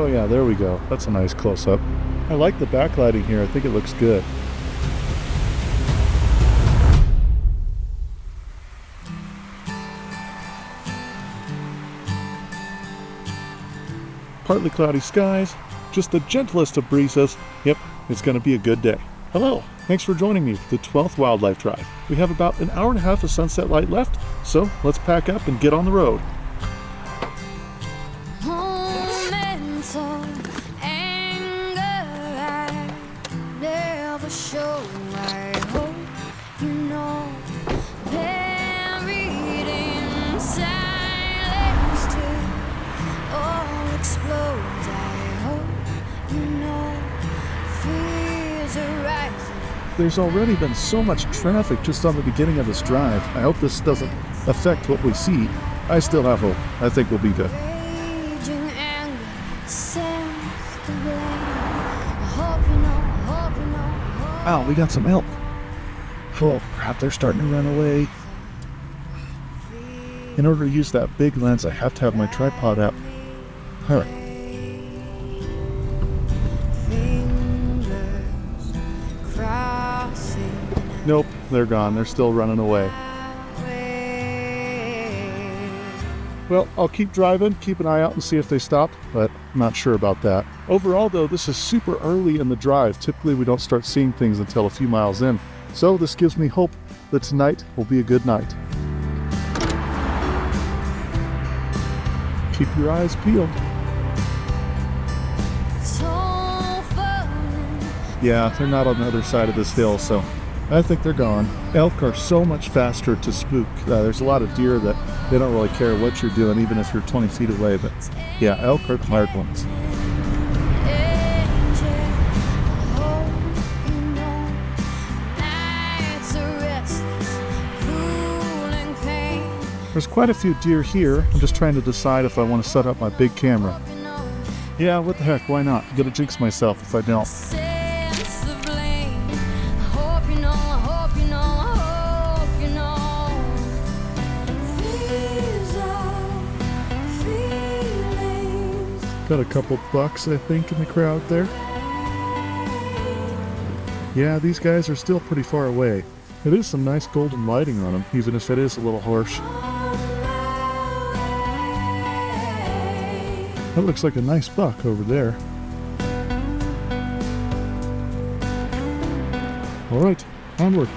Oh yeah, there we go. That's a nice close-up. I like the backlighting here. I think it looks good. Partly cloudy skies, just the gentlest of breezes. Yep, it's going to be a good day. Hello, thanks for joining me for the 12th Wildlife Drive. We have about an hour and a half of sunset light left, so let's pack up and get on the road. There's already been so much traffic just on the beginning of this drive. I hope this doesn't affect what we see. I still have hope. I think we'll be good. Ow, we got some elk. Oh crap, they're starting to run away. In order to use that big lens, I have to have my tripod out. Alright. Nope, they're gone. They're still running away. Well, I'll keep driving, keep an eye out and see if they stop, but I'm not sure about that. Overall, though, this is super early in the drive. Typically, we don't start seeing things until a few miles in. So this gives me hope that tonight will be a good night. Keep your eyes peeled. Yeah, they're not on the other side of this hill, so I think they're gone. Elk are so much faster to spook. There's a lot of deer that they don't really care what you're doing, even if you're 20 feet away. But yeah, elk are the hard ones. There's quite a few deer here. I'm just trying to decide if I want to set up my big camera. Yeah, what the heck, why not? I'm gonna jinx myself if I don't. Got a couple bucks, I think, in the crowd there. Yeah, these guys are still pretty far away. It is some nice golden lighting on them, even if it is a little harsh. That looks like a nice buck over there. All right, onward.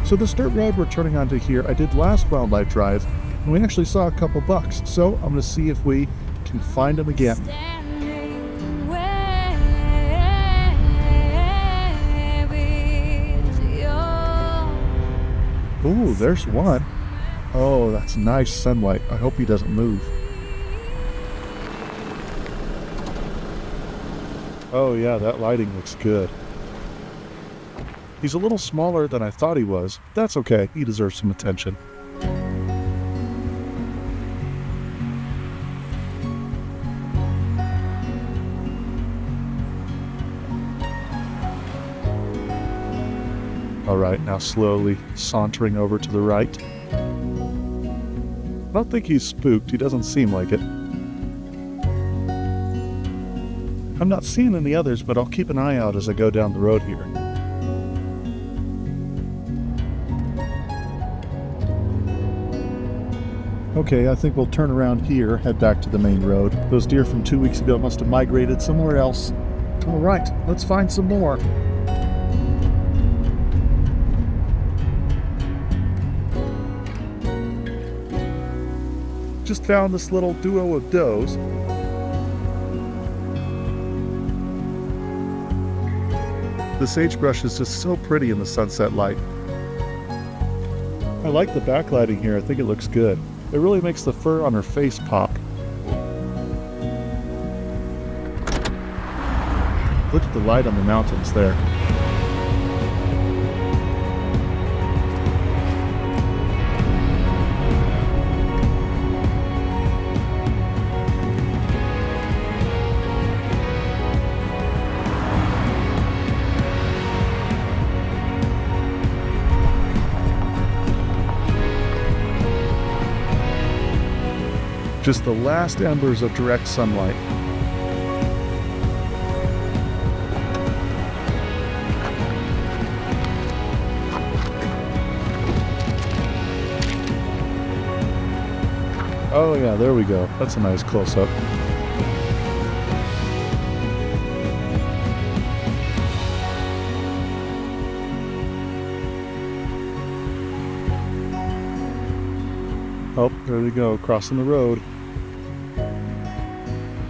So this dirt road we're turning onto here, I did last wildlife drive, and we actually saw a couple bucks. So I'm going to see if we can find them again. Ooh, there's one. Oh, that's nice sunlight. I hope he doesn't move. Oh yeah, that lighting looks good. He's a little smaller than I thought he was. That's okay, he deserves some attention. Alright, now slowly sauntering over to the right. I don't think he's spooked, he doesn't seem like it. I'm not seeing any others, but I'll keep an eye out as I go down the road here. Okay, I think we'll turn around here, head back to the main road. Those deer from 2 weeks ago must have migrated somewhere else. Alright, let's find some more. Just found this little duo of does. The sagebrush is just so pretty in the sunset light. I like the backlighting here, I think it looks good. It really makes the fur on her face pop. Look at the light on the mountains there. Just the last embers of direct sunlight. Oh yeah, there we go. That's a nice close-up. Oh, there we go, crossing the road.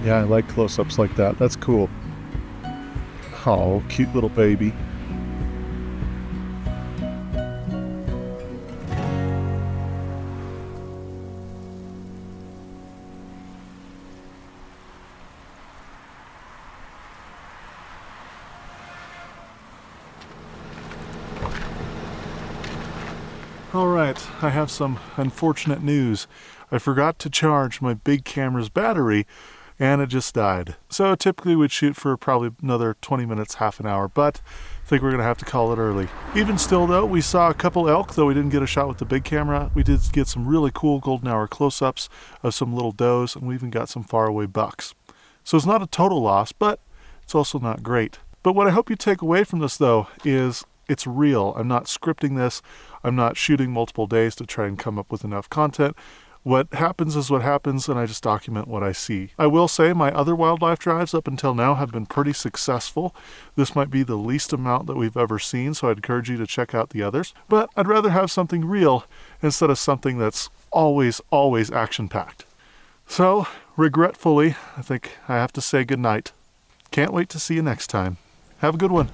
Yeah, I like close-ups like that. That's cool. Oh, cute little baby. Alright, I have some unfortunate news. I forgot to charge my big camera's battery, and it just died. So typically we'd shoot for probably another 20 minutes, half an hour, but I think we're going to have to call it early. Even still though, we saw a couple elk, though we didn't get a shot with the big camera. We did get some really cool golden hour close-ups of some little does, and we even got some faraway bucks. So it's not a total loss, but it's also not great. But what I hope you take away from this though is it's real. I'm not scripting this. I'm not shooting multiple days to try and come up with enough content. What happens is what happens, and I just document what I see. I will say my other wildlife drives up until now have been pretty successful. This might be the least amount that we've ever seen, so I'd encourage you to check out the others. But I'd rather have something real instead of something that's always action-packed. So, regretfully, I think I have to say goodnight. Can't wait to see you next time. Have a good one.